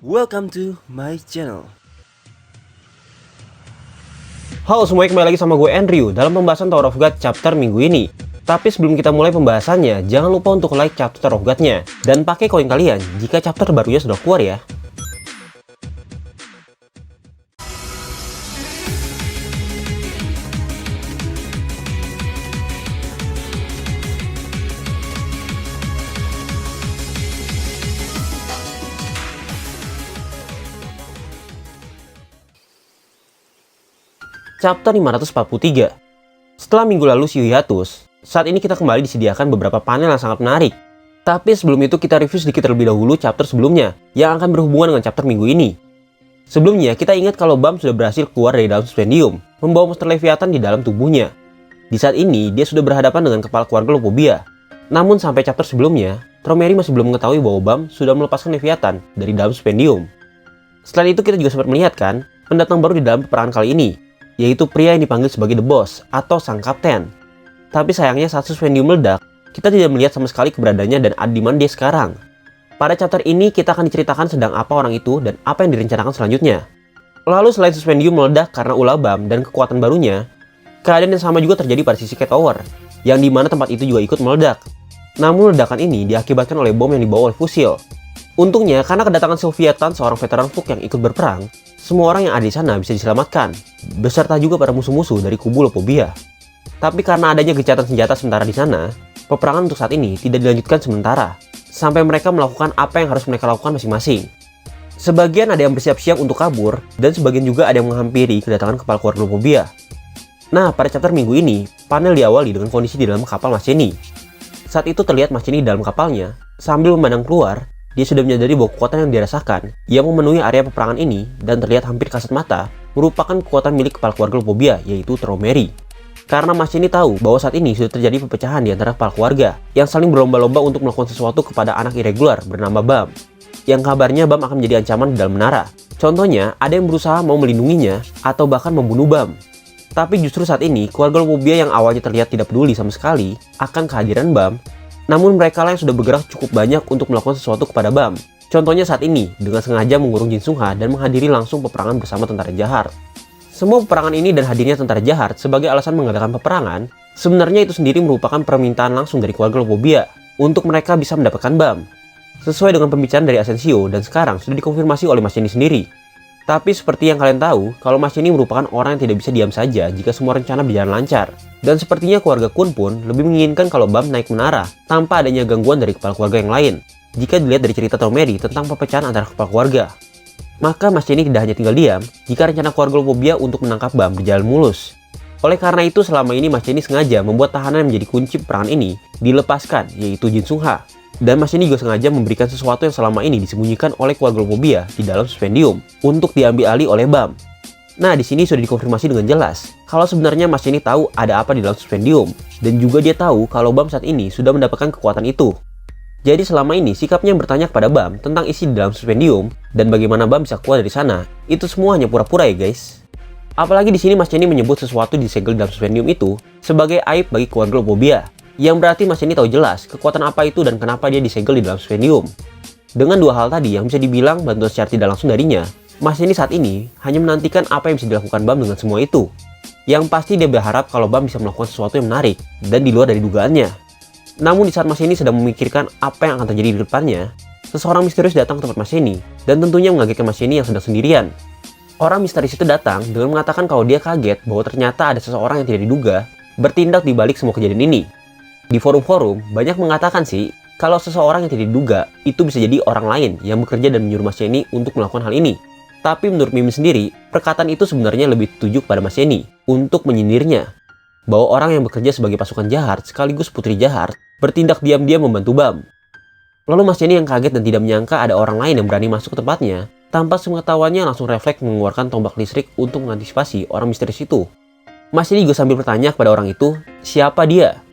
Welcome to my channel. Halo semuanya, kembali lagi sama gue Andrew dalam pembahasan Tower of God chapter minggu ini. Tapi sebelum kita mulai pembahasannya, jangan lupa untuk like chapter Tower of God-nya dan pakai koin kalian jika chapter barunya sudah keluar ya. Chapter 543. Setelah minggu lalu si hiatus, saat ini kita kembali disediakan beberapa panel yang sangat menarik. Tapi sebelum itu kita review sedikit terlebih dahulu chapter sebelumnya yang akan berhubungan dengan chapter minggu ini. Sebelumnya kita ingat kalau Bam sudah berhasil keluar dari dalam suspendium, membawa monster Leviathan di dalam tubuhnya. Di saat ini dia sudah berhadapan dengan kepala keluarga Lopobia. Namun sampai chapter sebelumnya, Tromeri masih belum mengetahui bahwa Bam sudah melepaskan Leviathan dari dalam suspendium. Selain itu kita juga sempat melihat kan pendatang baru di dalam peperangan kali ini, yaitu pria yang dipanggil sebagai The Boss atau Sang Kapten. Tapi sayangnya saat suspendium meledak, kita tidak melihat sama sekali keberadaannya dan ada di mana dia sekarang. Pada chapter ini kita akan diceritakan sedang apa orang itu dan apa yang direncanakan selanjutnya. Lalu selain suspendium meledak karena ulah Bam dan kekuatan barunya, keadaan yang sama juga terjadi pada sisi Cat Tower, yang dimana tempat itu juga ikut meledak. Namun ledakan ini diakibatkan oleh bom yang dibawa oleh Fusil. Untungnya karena kedatangan Leviathan, seorang veteran Fook yang ikut berperang, semua orang yang ada di sana bisa diselamatkan, beserta juga para musuh-musuh dari kubu Lopobia. Tapi karena adanya gencatan senjata sementara di sana, peperangan untuk saat ini tidak dilanjutkan sementara, sampai mereka melakukan apa yang harus mereka lakukan masing-masing. Sebagian ada yang bersiap-siap untuk kabur, dan sebagian juga ada yang menghampiri kedatangan kepala keluarga Lopobia. Nah, pada chapter minggu ini, panel diawali dengan kondisi di dalam kapal Masini. Saat itu terlihat Masini di dalam kapalnya, sambil memandang keluar, dia sudah menyadari bahwa kekuatan yang dirasakan yang memenuhi area peperangan ini dan terlihat hampir kasat mata merupakan kekuatan milik kepala keluarga Lopobia, yaitu Tromeri. Karena Masini tahu bahwa saat ini sudah terjadi perpecahan di antara kepala keluarga yang saling berlomba-lomba untuk melakukan sesuatu kepada anak irregular bernama Bam, yang kabarnya Bam akan menjadi ancaman di dalam menara. Contohnya, ada yang berusaha mau melindunginya atau bahkan membunuh Bam. Tapi justru saat ini, keluarga Lopobia yang awalnya terlihat tidak peduli sama sekali akan kehadiran Bam, namun mereka lah yang sudah bergerak cukup banyak untuk melakukan sesuatu kepada Bam. Contohnya saat ini, dengan sengaja mengurung Jin Sungha dan menghadiri langsung peperangan bersama tentara jahat. Semua peperangan ini dan hadirnya tentara jahat sebagai alasan mengadakan peperangan, sebenarnya itu sendiri merupakan permintaan langsung dari keluarga Lopobia untuk mereka bisa mendapatkan Bam. Sesuai dengan pembicaraan dari Asensio dan sekarang sudah dikonfirmasi oleh Masini sendiri. Tapi seperti yang kalian tahu, kalau Masini merupakan orang yang tidak bisa diam saja jika semua rencana berjalan lancar. Dan sepertinya keluarga Kun pun lebih menginginkan kalau Bam naik menara tanpa adanya gangguan dari kepala keluarga yang lain. Jika dilihat dari cerita Tromeri tentang perpecahan antara kepala keluarga, maka Masini tidak hanya tinggal diam jika rencana keluarga Lopobia untuk menangkap Bam berjalan mulus. Oleh karena itu selama ini Masini sengaja membuat tahanan yang menjadi kunci peperangan ini dilepaskan, yaitu Jin Sungha. Dan Masini juga sengaja memberikan sesuatu yang selama ini disembunyikan oleh keluarga Lopobia di dalam suspendium untuk diambil alih oleh Bam. Nah, di sini sudah dikonfirmasi dengan jelas kalau sebenarnya Masini tahu ada apa di dalam suspendium, dan juga dia tahu kalau Bam saat ini sudah mendapatkan kekuatan itu. Jadi selama ini sikapnya yang bertanya kepada Bam tentang isi di dalam suspendium dan bagaimana Bam bisa keluar dari sana, itu semua hanya pura-pura ya guys. Apalagi di sini Masini menyebut sesuatu disegel di dalam suspendium itu sebagai aib bagi keluarga Lopobia, yang berarti Masini tahu jelas kekuatan apa itu dan kenapa dia disegel di dalam suspendium. Dengan dua hal tadi yang bisa dibilang bantuan secara tidak langsung darinya, Masini saat ini hanya menantikan apa yang bisa dilakukan Bam dengan semua itu. Yang pasti dia berharap kalau Bam bisa melakukan sesuatu yang menarik dan di luar dari dugaannya. Namun di saat Masini sedang memikirkan apa yang akan terjadi di depannya, seseorang misterius datang ke tempat Masini dan tentunya mengagetkan Masini yang sedang sendirian. Orang misterius itu datang dengan mengatakan kalau dia kaget bahwa ternyata ada seseorang yang tidak diduga bertindak di balik semua kejadian ini. Di forum-forum banyak mengatakan sih kalau seseorang yang tidak diduga itu bisa jadi orang lain yang bekerja dan menyuruh Masini untuk melakukan hal ini. Tapi menurut Mimin sendiri, perkataan itu sebenarnya lebih dituju pada Masini untuk menyindirnya bahwa orang yang bekerja sebagai pasukan jahat sekaligus putri jahat bertindak diam-diam membantu Bam. Lalu Masini yang kaget dan tidak menyangka ada orang lain yang berani masuk ke tempatnya, tanpa sepengetahuannya langsung refleks mengeluarkan tombak listrik untuk mengantisipasi orang misterius itu. Masini juga sambil bertanya kepada orang itu, siapa dia?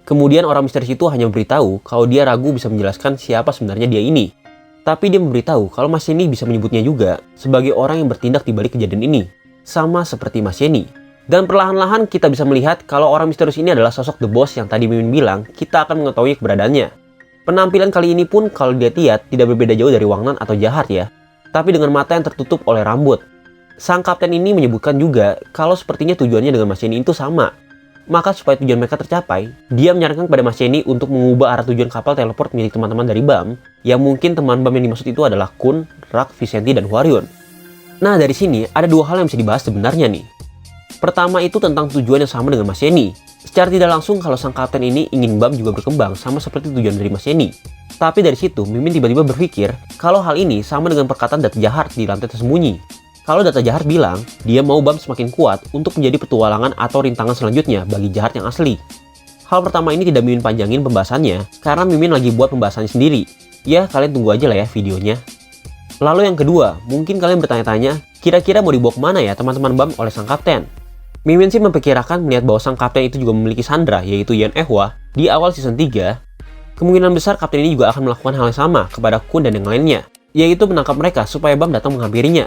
Kemudian orang misterius itu hanya memberitahu kalau dia ragu bisa menjelaskan siapa sebenarnya dia ini. Tapi dia memberitahu kalau Masini bisa menyebutnya juga sebagai orang yang bertindak di balik kejadian ini, sama seperti Masini. Dan perlahan-lahan kita bisa melihat kalau orang misterius ini adalah sosok The Boss yang tadi Mimin bilang kita akan mengetahui keberadaannya. Penampilan kali ini pun kalau dilihat tidak berbeda jauh dari Wang Nan atau jahat ya. tapi dengan mata yang tertutup oleh rambut. Sang kapten ini menyebutkan juga kalau sepertinya tujuannya dengan Mas Jenny itu sama. Maka supaya tujuan mereka tercapai, dia menyarankan kepada Mas Jenny untuk mengubah arah tujuan kapal teleport milik teman-teman dari BAM, yang mungkin teman BAM yang dimaksud itu adalah Kun, Rak, Vicenti, dan Hwaryun. Nah, dari sini ada dua hal yang bisa dibahas sebenarnya nih. Pertama itu tentang tujuan yang sama dengan Mas Jenny. Secara tidak langsung kalau sang kapten ini ingin BAM juga berkembang sama seperti tujuan dari Mas Jenny. Tapi dari situ Mimin tiba-tiba berpikir kalau hal ini sama dengan perkataan Data Jahat di lantai tersembunyi. Kalau Data Jahat bilang dia mau BAM semakin kuat untuk menjadi petualangan atau rintangan selanjutnya bagi Jahat yang asli. Hal pertama ini tidak Mimin panjangin pembahasannya karena Mimin lagi buat pembahasannya sendiri. Ya kalian tunggu aja lah ya videonya. Lalu yang kedua, mungkin kalian bertanya-tanya, kira-kira mau dibawa kemana ya teman-teman BAM oleh sang kapten? Mimin sih memperkirakan melihat bahwa sang kapten itu juga memiliki Sandra, yaitu Yeon Ehwa, di awal season 3. Kemungkinan besar kapten ini juga akan melakukan hal yang sama kepada Kun dan yang lainnya, yaitu menangkap mereka supaya BAM datang menghampirinya.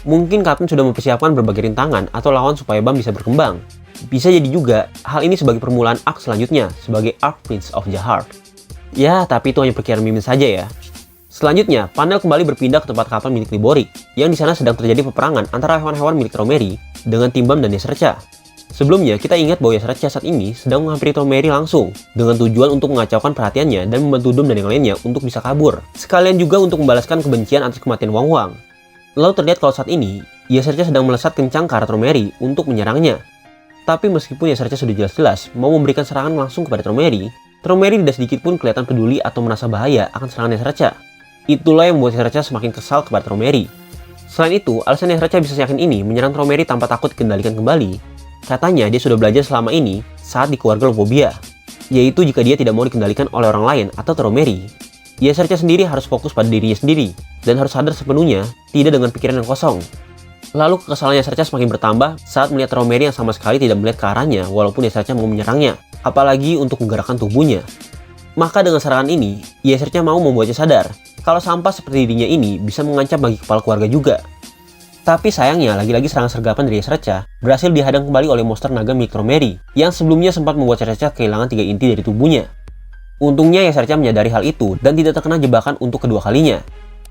Mungkin kapten sudah mempersiapkan berbagai rintangan atau lawan supaya BAM bisa berkembang. Bisa jadi juga hal ini sebagai permulaan arc selanjutnya, sebagai arc Prince of Jahat. Ya, tapi itu hanya perkiraan Mimin saja ya. Selanjutnya, panel kembali berpindah ke tempat kapal milik Libori, yang di sana sedang terjadi peperangan antara hewan-hewan milik Tromeri dengan tim BAM dan Yasercha. Sebelumnya, kita ingat bahwa Yasercha saat ini sedang menghampiri Tromeri langsung, dengan tujuan untuk mengacaukan perhatiannya dan membantu Doom dan yang lainnya untuk bisa kabur. Sekalian juga untuk membalaskan kebencian atas kematian Wang Wang. Lalu terlihat kalau saat ini, Yasercha sedang melesat kencang ke arah Tromeri untuk menyerangnya. Tapi meskipun Yasercha sudah jelas-jelas mau memberikan serangan langsung kepada Tromeri tidak sedikit pun kelihatan peduli atau merasa bahaya akan serangan Yasercha. Itulah yang membuat Yasercha semakin kesal kepada Tromeri. Selain itu, alasan Yasercha bisa yakin ini menyerang Tromeri tanpa takut dikendalikan kembali. Katanya dia sudah belajar selama ini saat di keluarga Lopobia, yaitu jika dia tidak mau dikendalikan oleh orang lain atau Tromeri, Yasercha sendiri harus fokus pada dirinya sendiri dan harus sadar sepenuhnya, tidak dengan pikiran yang kosong. Lalu kekesalan Yasercha semakin bertambah saat melihat Tromeri yang sama sekali tidak melihat ke arahnya walaupun Yasercha mau menyerangnya, apalagi untuk menggerakkan tubuhnya. Maka dengan serangan ini, Yasercha mau membuatnya sadar kalau sampah seperti dirinya ini bisa mengancam bagi kepala keluarga juga. Tapi sayangnya, lagi-lagi serangan sergapan dari Yasercha berhasil dihadang kembali oleh monster naga milik Tromeri yang sebelumnya sempat membuat Yasercha kehilangan 3 inti dari tubuhnya. Untungnya Yasercha menyadari hal itu dan tidak terkena jebakan untuk kedua kalinya,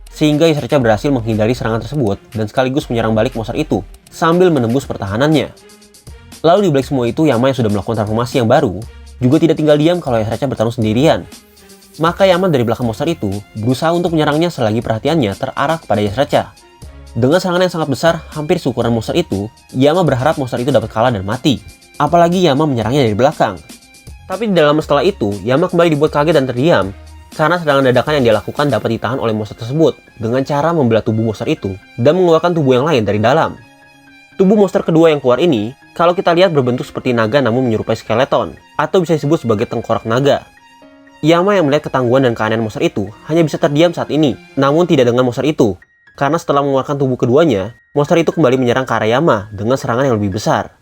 sehingga Yasercha berhasil menghindari serangan tersebut dan sekaligus menyerang balik monster itu sambil menembus pertahanannya. Lalu di balik semua itu, Yama yang sudah melakukan transformasi yang baru juga tidak tinggal diam kalau Yasercha bertarung sendirian. Maka Yama dari belakang monster itu berusaha untuk menyerangnya selagi perhatiannya terarah kepada Yasercha. Dengan serangan yang sangat besar, hampir seukuran monster itu, Yama berharap monster itu dapat kalah dan mati. Apalagi Yama menyerangnya dari belakang. Tapi di dalam setelah itu, Yama kembali dibuat kaget dan terdiam karena serangan dadakan yang dia lakukan dapat ditahan oleh monster tersebut dengan cara membelah tubuh monster itu dan mengeluarkan tubuh yang lain dari dalam. Tubuh monster kedua yang keluar ini, kalau kita lihat berbentuk seperti naga namun menyerupai skeleton, atau bisa disebut sebagai tengkorak naga. Yama yang melihat ketangguhan dan keanehan monster itu hanya bisa terdiam saat ini, namun tidak dengan monster itu. Karena setelah mengeluarkan tubuh keduanya, monster itu kembali menyerang ke arah Yama dengan serangan yang lebih besar.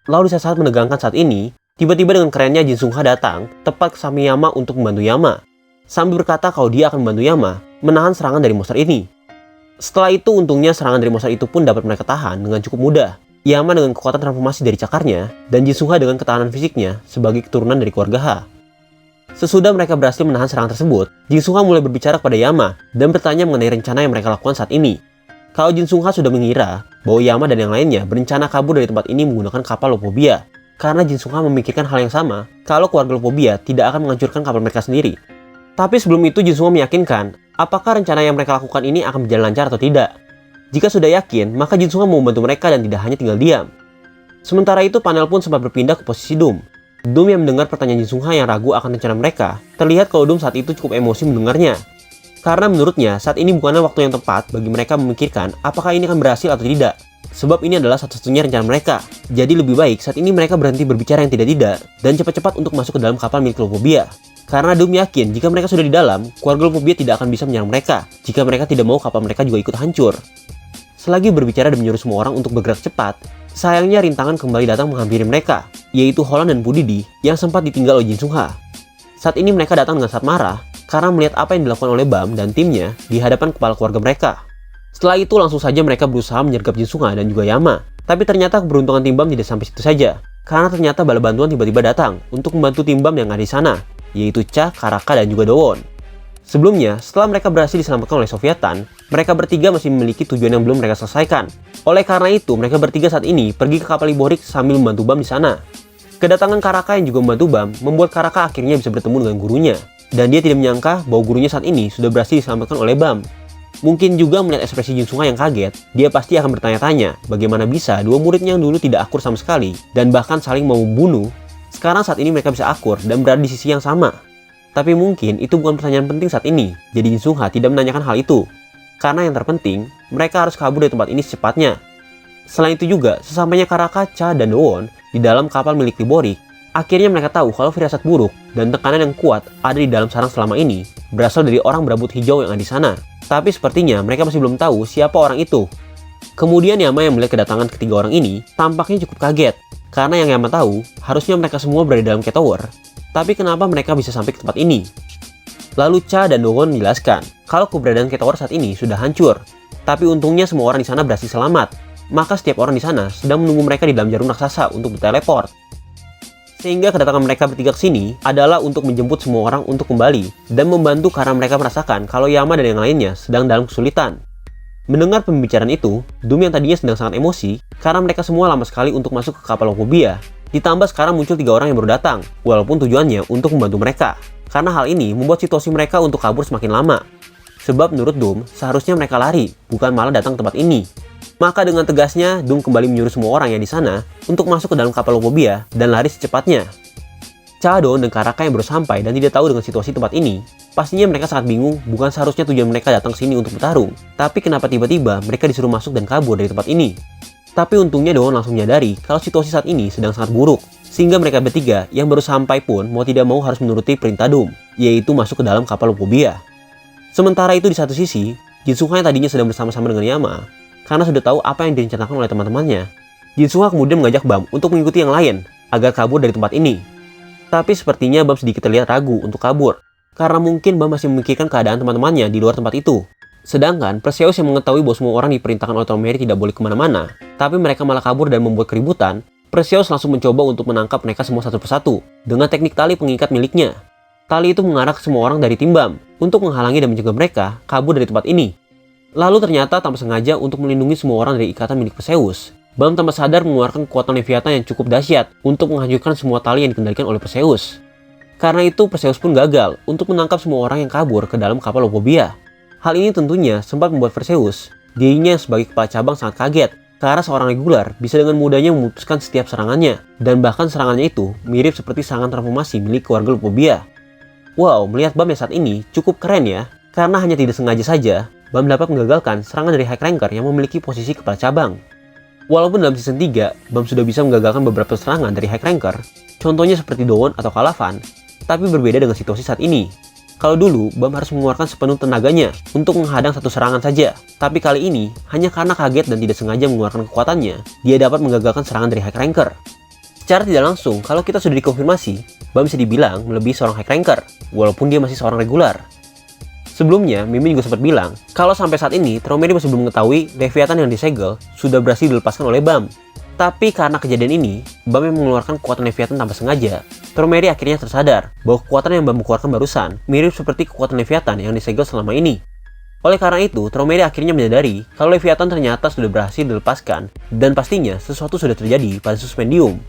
Lalu di saat menegangkan saat ini, tiba-tiba dengan kerennya Jin Sungha datang tepat ke samping Yama untuk membantu Yama, sambil berkata kalau dia akan membantu Yama menahan serangan dari monster ini. Setelah itu untungnya serangan dari monster itu pun dapat mereka tahan dengan cukup mudah. Yama dengan kekuatan transformasi dari cakarnya, dan Jin Sungha dengan ketahanan fisiknya sebagai keturunan dari keluarga Ha. Sesudah mereka berhasil menahan serangan tersebut, Jin Sungha mulai berbicara kepada Yama dan bertanya mengenai rencana yang mereka lakukan saat ini. Kalau Jin Sungha sudah mengira bahwa Yama dan yang lainnya berencana kabur dari tempat ini menggunakan kapal Lopobia, karena Jin Sungha memikirkan hal yang sama kalau keluarga Lopobia tidak akan menghancurkan kapal mereka sendiri. Tapi sebelum itu Jin Sungha meyakinkan apakah rencana yang mereka lakukan ini akan berjalan lancar atau tidak. Jika sudah yakin, maka Jin Sungha mau membantu mereka dan tidak hanya tinggal diam. Sementara itu panel pun sempat berpindah ke posisi Doom. Doom yang mendengar pertanyaan Jin Sungha yang ragu akan rencana mereka, terlihat kalau Doom saat itu cukup emosi mendengarnya. Karena menurutnya saat ini bukanlah waktu yang tepat bagi mereka memikirkan apakah ini akan berhasil atau tidak. Sebab ini adalah satu-satunya rencana mereka. Jadi lebih baik saat ini mereka berhenti berbicara yang tidak-tidak dan cepat-cepat untuk masuk ke dalam kapal milik Lopobia. Karena Doom yakin jika mereka sudah di dalam, keluarga Lopobia tidak akan bisa menyerang mereka jika mereka tidak mau kapal mereka juga ikut hancur. Selagi berbicara dan menyuruh semua orang untuk bergerak cepat, sayangnya rintangan kembali datang menghampiri mereka, yaitu Holland dan Pudidi yang sempat ditinggal oleh Jin Sungha. Saat ini mereka datang dengan sangat marah karena melihat apa yang dilakukan oleh BAM dan timnya di hadapan kepala keluarga mereka. Setelah itu langsung saja mereka berusaha menyergap Jin Sungha dan juga Yama. Tapi ternyata keberuntungan tim BAM tidak sampai situ saja, karena ternyata bala bantuan tiba-tiba datang untuk membantu tim BAM yang ada di sana, yaitu Cha, Karaka, dan juga Dowon. Sebelumnya, setelah mereka berhasil diselamatkan oleh Sofyatan, mereka bertiga masih memiliki tujuan yang belum mereka selesaikan. Oleh karena itu, mereka bertiga saat ini pergi ke kapal Iborik sambil membantu Bam di sana. Kedatangan Karaka yang juga membantu Bam membuat Karaka akhirnya bisa bertemu dengan gurunya. Dan dia tidak menyangka bahwa gurunya saat ini sudah berhasil diselamatkan oleh Bam. Mungkin juga melihat ekspresi Jinsunga yang kaget, dia pasti akan bertanya-tanya bagaimana bisa dua muridnya yang dulu tidak akur sama sekali dan bahkan saling mau membunuh, sekarang saat ini mereka bisa akur dan berada di sisi yang sama. Tapi mungkin itu bukan pertanyaan penting saat ini, jadi Jinsunga tidak menanyakan hal itu. Karena yang terpenting, mereka harus kabur dari tempat ini secepatnya. Selain itu juga, sesampainya Karaka, Cha, dan Dowon di dalam kapal milik Iborik, akhirnya mereka tahu kalau firasat buruk dan tekanan yang kuat ada di dalam sarang selama ini berasal dari orang berambut hijau yang ada di sana. Tapi sepertinya mereka masih belum tahu siapa orang itu. Kemudian Yama yang melihat kedatangan ketiga orang ini tampaknya cukup kaget. Karena yang Yama tahu, harusnya mereka semua berada di dalam K-Tower. Tapi kenapa mereka bisa sampai ke tempat ini? Lalu Cha dan Dowon menjelaskan kalau keberadaan K-Tower saat ini sudah hancur. Tapi untungnya semua orang di sana berhasil selamat. Maka setiap orang di sana sedang menunggu mereka di dalam jarum raksasa untuk berteleport. Sehingga kedatangan mereka bertiga ke sini adalah untuk menjemput semua orang untuk kembali dan membantu karena mereka merasakan kalau Yama dan yang lainnya sedang dalam kesulitan. Mendengar pembicaraan itu, Doom yang tadinya sedang sangat emosi karena mereka semua lama sekali untuk masuk ke kapal Locobia. Ditambah sekarang muncul 3 orang yang baru datang, walaupun tujuannya untuk membantu mereka. Karena hal ini membuat situasi mereka untuk kabur semakin lama. Sebab menurut Doom, seharusnya mereka lari, bukan malah datang ke tempat ini. Maka dengan tegasnya, Doom kembali menyuruh semua orang yang di sana untuk masuk ke dalam kapal Locobia dan lari secepatnya. Cha, Dowon, dan Karaka yang baru sampai dan tidak tahu dengan situasi tempat ini, pastinya mereka sangat bingung, bukan seharusnya tujuan mereka datang ke sini untuk bertarung. Tapi kenapa tiba-tiba mereka disuruh masuk dan kabur dari tempat ini? Tapi untungnya Dowon langsung menyadari kalau situasi saat ini sedang sangat buruk. Sehingga mereka bertiga yang baru sampai pun mau tidak mau harus menuruti perintah Doom, yaitu masuk ke dalam kapal Locobia. Sementara itu di satu sisi, Jinsunga yang tadinya sedang bersama-sama dengan Yama, karena sudah tahu apa yang direncanakan oleh teman-temannya. Jinsunga kemudian mengajak Bam untuk mengikuti yang lain, agar kabur dari tempat ini. Tapi sepertinya Bam sedikit terlihat ragu untuk kabur, karena mungkin Bam masih memikirkan keadaan teman-temannya di luar tempat itu. Sedangkan Perseus yang mengetahui bahwa semua orang diperintahkan oleh Tromeri tidak boleh kemana-mana, tapi mereka malah kabur dan membuat keributan, Perseus langsung mencoba untuk menangkap mereka semua satu persatu dengan teknik tali pengikat miliknya. Tali itu mengarah ke semua orang dari tim Bam untuk menghalangi dan mencegah mereka kabur dari tempat ini. Lalu ternyata tanpa sengaja untuk melindungi semua orang dari ikatan milik Perseus, Bam tanpa sadar mengeluarkan kekuatan Leviathan yang cukup dahsyat untuk menghancurkan semua tali yang dikendalikan oleh Perseus. Karena itu Perseus pun gagal untuk menangkap semua orang yang kabur ke dalam kapal Locobia. Hal ini tentunya sempat membuat Perseus, dirinya sebagai kepala cabang sangat kaget karena seorang regular bisa dengan mudahnya memutuskan setiap serangannya, dan bahkan serangannya itu mirip seperti serangan transformasi milik keluarga Locobia. Wow, melihat Bam yang saat ini cukup keren ya, karena hanya tidak sengaja saja Bam dapat menggagalkan serangan dari High Ranker yang memiliki posisi kepala cabang. Walaupun dalam season 3, Bam sudah bisa menggagalkan beberapa serangan dari High Ranker, contohnya seperti Dowon atau Kalavan, tapi berbeda dengan situasi saat ini. Kalau dulu, Bam harus mengeluarkan sepenuh tenaganya untuk menghadang satu serangan saja. Tapi kali ini, hanya karena kaget dan tidak sengaja mengeluarkan kekuatannya, dia dapat menggagalkan serangan dari High Ranker. Secara tidak langsung, kalau kita sudah dikonfirmasi, Bam bisa dibilang melebihi seorang High Ranker, walaupun dia masih seorang regular. Sebelumnya, Mimin juga sempat bilang, kalau sampai saat ini, Tromeri masih belum mengetahui Leviathan yang disegel sudah berhasil dilepaskan oleh Bam. Tapi karena kejadian ini, Bam yang mengeluarkan kekuatan Leviathan tanpa sengaja, Tromeri akhirnya tersadar bahwa kekuatan yang Bam keluarkan barusan mirip seperti kekuatan Leviathan yang disegel selama ini. Oleh karena itu, Tromeri akhirnya menyadari kalau Leviathan ternyata sudah berhasil dilepaskan dan pastinya sesuatu sudah terjadi pada Suspendium.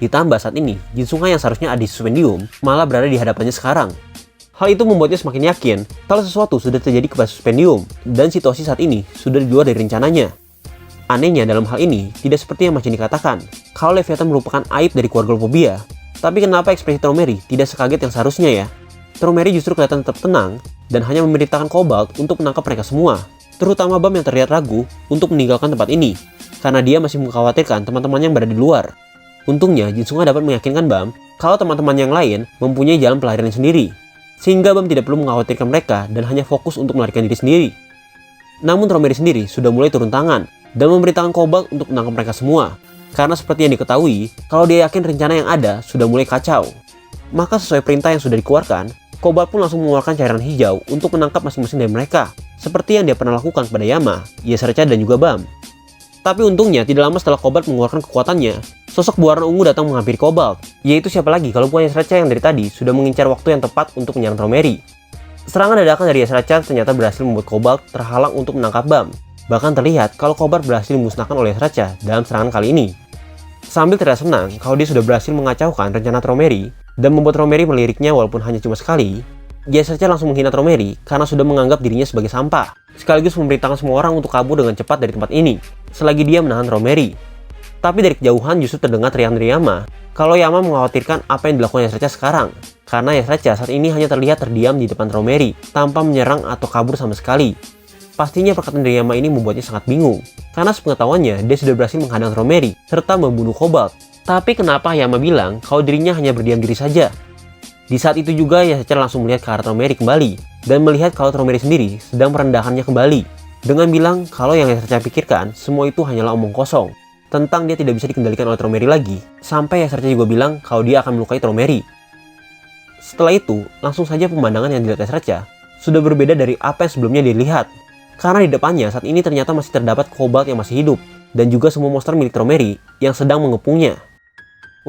Ditambah saat ini, Jinsunga yang seharusnya ada di Suspendium malah berada di hadapannya sekarang. Hal itu membuatnya semakin yakin kalau sesuatu sudah terjadi kepada Suspendium dan situasi saat ini sudah di luar dari rencananya. Anehnya dalam hal ini tidak seperti yang macam dikatakan kalau Leviathan merupakan aib dari keluarga Locobia. Tapi kenapa ekspresi Tromeri tidak sekaget yang seharusnya ya? Tromeri justru kelihatan tetap tenang dan hanya memerintahkan Cobalt untuk menangkap mereka semua, terutama Bam yang terlihat ragu untuk meninggalkan tempat ini karena dia masih mengkhawatirkan teman-teman yang berada di luar. Untungnya Jinsunga dapat meyakinkan Bam kalau teman-teman yang lain mempunyai jalan pelarian sendiri, sehingga Bam tidak perlu mengkhawatirkan mereka dan hanya fokus untuk melarikan diri sendiri. Namun Tromeri sendiri sudah mulai turun tangan dan memerintahkan Cobalt untuk menangkap mereka semua. Karena seperti yang diketahui, kalau dia yakin rencana yang ada sudah mulai kacau. Maka sesuai perintah yang sudah dikeluarkan, Cobalt pun langsung mengeluarkan cairan hijau untuk menangkap masing-masing dari mereka. Seperti yang dia pernah lakukan pada Yama, Yesarcha, dan juga Bam. Tapi untungnya tidak lama setelah Cobalt mengeluarkan kekuatannya, sosok berwarna ungu datang menghampiri Cobalt. Yaitu siapa lagi kalau bukan Yesarcha yang dari tadi sudah mengincar waktu yang tepat untuk menyerang Tromeri. Serangan dadakan dari Yas Racha ternyata berhasil membuat Cobalt terhalang untuk menangkap Bam. Bahkan terlihat kalau Cobalt berhasil dimusnahkan oleh Yas Racha dalam serangan kali ini. Sambil terlihat senang kalau dia sudah berhasil mengacaukan rencana Tromeri dan membuat Tromeri meliriknya walaupun hanya cuma sekali, Yas Racha langsung menghina Tromeri karena sudah menganggap dirinya sebagai sampah, sekaligus memerintahkan semua orang untuk kabur dengan cepat dari tempat ini, selagi dia menahan Tromeri. Tapi dari kejauhan justru terdengar teriakan dari Yama, kalau Yama mengkhawatirkan apa yang dilakukan Yas Racha sekarang, karena Yas Racha saat ini hanya terlihat terdiam di depan Tromeri, tanpa menyerang atau kabur sama sekali. Pastinya perkataan dari Yama ini membuatnya sangat bingung, karena sepengetahuannya dia sudah berhasil menghadang Tromeri, serta membunuh Cobalt. Tapi kenapa Yama bilang kalau dirinya hanya berdiam diri saja? Di saat itu juga Yas Racha langsung melihat ke arah Tromeri kembali, dan melihat kalau Tromeri sendiri sedang merendahkannya kembali, dengan bilang kalau yang Yas Racha pikirkan semua itu hanyalah omong kosong, tentang dia tidak bisa dikendalikan oleh Tromeri lagi, sampai Yas Racha juga bilang kalau dia akan melukai Tromeri. Setelah itu, langsung saja pemandangan yang dilihat Yas Racha sudah berbeda dari apa yang sebelumnya dilihat, karena di depannya saat ini ternyata masih terdapat Cobalt yang masih hidup, dan juga semua monster milik Tromeri yang sedang mengepungnya.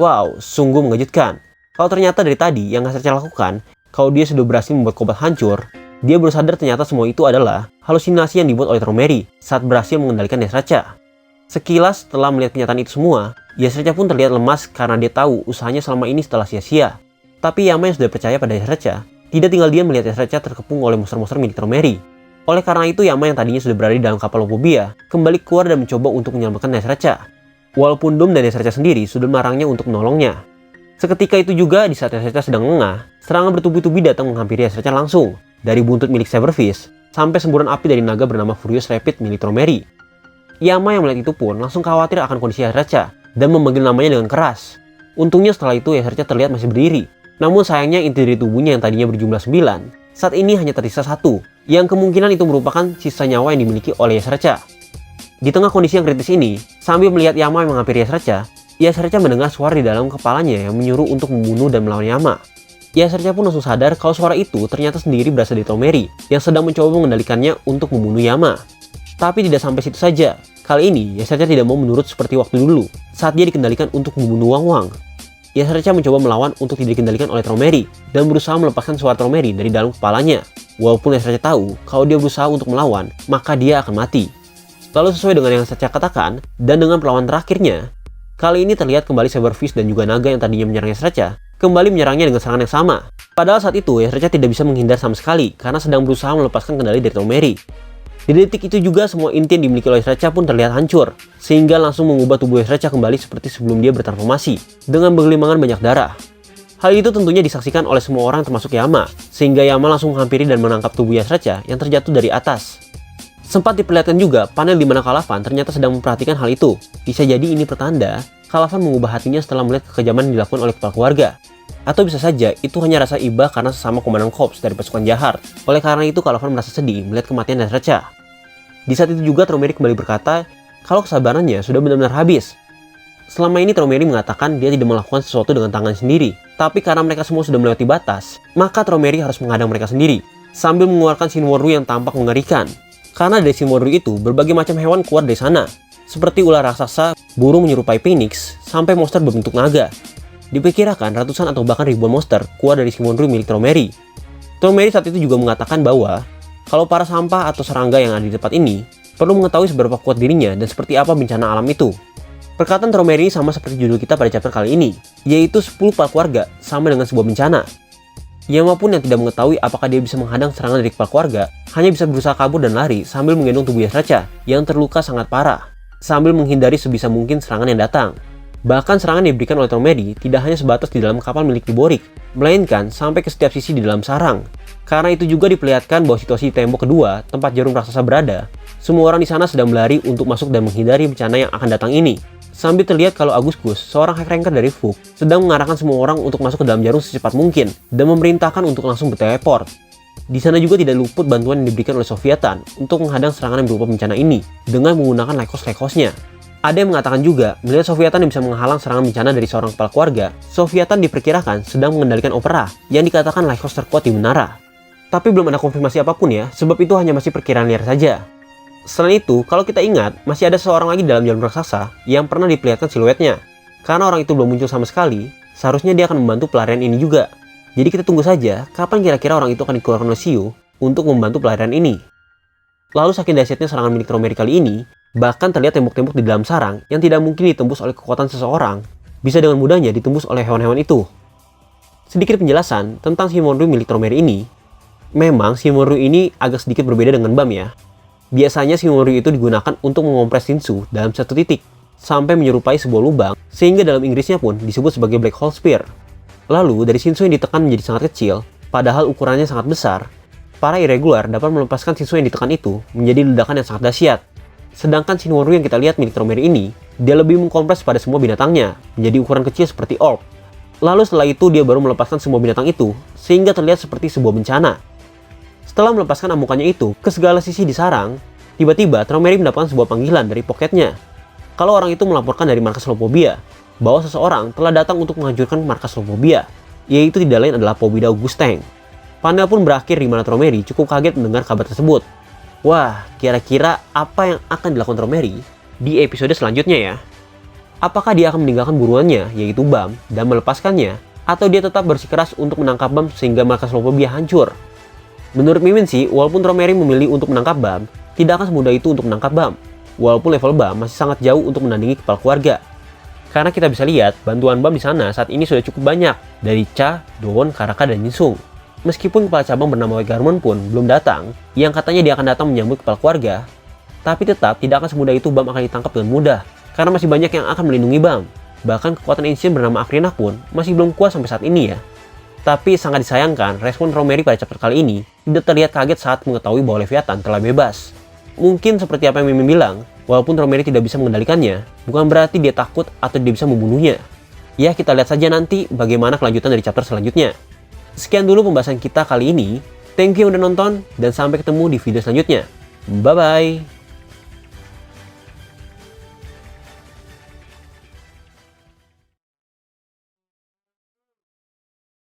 Wow, sungguh mengejutkan. Kalau ternyata dari tadi yang Yas Racha lakukan, kalau dia sudah berhasil membuat Cobalt hancur, dia baru sadar ternyata semua itu adalah halusinasi yang dibuat oleh Tromeri saat berhasil mengendalikan Yas Racha. Sekilas setelah melihat kenyataan itu semua, Yas Racha pun terlihat lemas karena dia tahu usahanya selama ini setelah sia-sia. Tapi Yama yang sudah percaya pada Yas Racha, tidak tinggal diam melihat Yas Racha terkepung oleh monster-monster milik Tromeri. Oleh karena itu Yama yang tadinya sudah berada di dalam kapal Lopobia, kembali keluar dan mencoba untuk menyelamatkan Yas Racha. Walaupun Dom dan Yas Racha sendiri sudah melarangnya untuk menolongnya. Seketika itu juga di saat Yas Racha sedang lengah, serangan bertubi-tubi datang menghampiri Yas Racha langsung, dari buntut milik Saberfish, sampai semburan api dari naga bernama Furious Rapid milik Tromeri. Yama yang melihat itu pun langsung khawatir akan kondisi Yas Racha dan memanggil namanya dengan keras. Untungnya setelah itu Yas Racha terlihat masih berdiri. Namun sayangnya inti dari tubuhnya yang tadinya berjumlah 9, saat ini hanya tersisa 1, yang kemungkinan itu merupakan sisa nyawa yang dimiliki oleh Yas Racha. Di tengah kondisi yang kritis ini, sambil melihat Yama yang menghampiri Yas Racha mendengar suara di dalam kepalanya yang menyuruh untuk membunuh dan melawan Yama. Yas Racha pun langsung sadar kalau suara itu ternyata sendiri berasal dari Tromeri yang sedang mencoba mengendalikannya untuk membunuh Yama. Tapi tidak sampai situ saja. Kali ini, Yas Racha tidak mau menurut seperti waktu dulu, saat dia dikendalikan untuk membunuh Wang Wang. Yas Racha mencoba melawan untuk tidak dikendalikan oleh Tromeri, dan berusaha melepaskan suara Tromeri dari dalam kepalanya. Walaupun Yas Racha tahu, kalau dia berusaha untuk melawan, maka dia akan mati. Lalu sesuai dengan yang Yas Racha katakan, dan dengan perlawanan terakhirnya, kali ini terlihat kembali Saberfish dan juga naga yang tadinya menyerang Yas Racha, kembali menyerangnya dengan serangan yang sama. Padahal saat itu, Yas Racha tidak bisa menghindar sama sekali, karena sedang berusaha melepaskan kendali dari Tromeri. Di detik itu juga semua inti yang dimiliki oleh Yas Racha pun terlihat hancur, sehingga langsung mengubah tubuh Yas Racha kembali seperti sebelum dia bertransformasi, dengan bergelimangan banyak darah. Hal itu tentunya disaksikan oleh semua orang termasuk Yama, sehingga Yama langsung menghampiri dan menangkap tubuh Yas Racha yang terjatuh dari atas. Sempat diperlihatkan juga panel di mana Calavan ternyata sedang memperhatikan hal itu. Bisa jadi ini pertanda Calavan mengubah hatinya setelah melihat kekejaman yang dilakukan oleh kepala keluarga. Atau bisa saja itu hanya rasa iba karena sesama komandan korps dari pasukan jahat. Oleh karena itu Calavan merasa sedih melihat kematian Yas Racha. Di saat itu juga Tromeri kembali berkata kalau kesabarannya sudah benar-benar habis. Selama ini Tromeri mengatakan dia tidak melakukan sesuatu dengan tangan sendiri. Tapi karena mereka semua sudah melewati batas, maka Tromeri harus menghadang mereka sendiri, sambil mengeluarkan Shinworu yang tampak mengerikan. Karena dari Shinworu itu berbagai macam hewan keluar dari sana, seperti ular raksasa, burung menyerupai phoenix, sampai monster berbentuk naga. Diperkirakan ratusan atau bahkan ribuan monster keluar dari Shinworu milik Tromeri. Tromeri saat itu juga mengatakan bahwa kalau para sampah atau serangga yang ada di tempat ini perlu mengetahui seberapa kuat dirinya dan seperti apa bencana alam itu. Perkataan Tromeri sama seperti judul kita pada chapter kali ini, yaitu 10 kepala keluarga sama dengan sebuah bencana. Yama pun yang tidak mengetahui apakah dia bisa menghadang serangan dari kepala keluarga, hanya bisa berusaha kabur dan lari sambil menggendong tubuh Yas Racha yang terluka sangat parah, sambil menghindari sebisa mungkin serangan yang datang. Bahkan serangan yang diberikan oleh Tromeri tidak hanya sebatas di dalam kapal milik Liborik, melainkan sampai ke setiap sisi di dalam sarang. Karena itu juga diperlihatkan bahwa situasi di tembok kedua, tempat jarum raksasa berada, semua orang di sana sedang berlari untuk masuk dan menghindari bencana yang akan datang ini. Sambil terlihat kalau Aguskus, seorang hack ranker dari Fuk, sedang mengarahkan semua orang untuk masuk ke dalam jarum secepat mungkin dan memerintahkan untuk langsung berteleport. Di sana juga tidak luput bantuan yang diberikan oleh Soviatan untuk menghadang serangan yang berupa bencana ini dengan menggunakan lekos-lekosnya. Ada yang mengatakan juga, melihat Soviatan yang bisa menghalang serangan bencana dari seorang kepala keluarga, Soviatan diperkirakan sedang mengendalikan opera yang dikatakan lekos terkuat di menara. Tapi belum ada konfirmasi apapun ya, sebab itu hanya masih perkiraan liar saja. Selain itu, kalau kita ingat, masih ada seorang lagi dalam jarum raksasa yang pernah diperlihatkan siluetnya. Karena orang itu belum muncul sama sekali, seharusnya dia akan membantu pelarian ini juga. Jadi kita tunggu saja kapan kira-kira orang itu akan dikeluarkan oleh Shio untuk membantu pelarian ini. Lalu saking dahsyatnya serangan milik Tromeri kali ini, bahkan terlihat tembok-tembok di dalam sarang yang tidak mungkin ditembus oleh kekuatan seseorang, bisa dengan mudahnya ditembus oleh hewan-hewan itu. Sedikit penjelasan tentang Shimonryu milik Tromeri ini. Memang Shimonryu ini agak sedikit berbeda dengan BAM ya. Biasanya Shimonryu itu digunakan untuk mengompres Shinsu dalam satu titik, sampai menyerupai sebuah lubang, sehingga dalam Inggrisnya pun disebut sebagai Black Hole Spear. Lalu, dari Shinsu yang ditekan menjadi sangat kecil, padahal ukurannya sangat besar, para irregular dapat melepaskan Shinsu yang ditekan itu menjadi ledakan yang sangat dahsyat. Sedangkan Shimonryu yang kita lihat milik Tromeri ini, dia lebih mengkompres pada semua binatangnya, menjadi ukuran kecil seperti orb. Lalu setelah itu dia baru melepaskan semua binatang itu, sehingga terlihat seperti sebuah bencana. Setelah melepaskan amukannya itu ke segala sisi di sarang, tiba-tiba Tromeri mendapatkan sebuah panggilan dari poketnya. Kalau orang itu melaporkan dari markas Lopobia, bahwa seseorang telah datang untuk menghancurkan markas Lopobia, yaitu tidak lain adalah Pobida Augusteng. Panel pun berakhir di mana Tromeri cukup kaget mendengar kabar tersebut. Wah, kira-kira apa yang akan dilakukan Tromeri di episode selanjutnya ya? Apakah dia akan meninggalkan buruannya, yaitu BAM, dan melepaskannya, atau dia tetap bersikeras untuk menangkap BAM sehingga markas Lopobia hancur? Menurut Mimin sih, walaupun Tromeri memilih untuk menangkap BAM, tidak akan semudah itu untuk menangkap BAM. Walaupun level BAM masih sangat jauh untuk menandingi kepala keluarga. Karena kita bisa lihat, bantuan BAM di sana saat ini sudah cukup banyak, dari Cha, Dowon, Karaka, dan Jinsung. Meskipun kepala cabang bernama Wegarmon pun belum datang, yang katanya dia akan datang menyambut kepala keluarga, tapi tetap tidak akan semudah itu BAM akan ditangkap dengan mudah, karena masih banyak yang akan melindungi BAM. Bahkan kekuatan Ancient bernama Akrina pun masih belum kuat sampai saat ini ya. Tapi sangat disayangkan, respon Tromeri pada chapter kali ini tidak terlihat kaget saat mengetahui bahwa Leviathan telah bebas. Mungkin seperti apa yang Mimin bilang, walaupun Tromeri tidak bisa mengendalikannya, bukan berarti dia takut atau dia bisa membunuhnya. Ya, kita lihat saja nanti bagaimana kelanjutan dari chapter selanjutnya. Sekian dulu pembahasan kita kali ini. Thank you yang udah nonton, dan sampai ketemu di video selanjutnya. Bye-bye!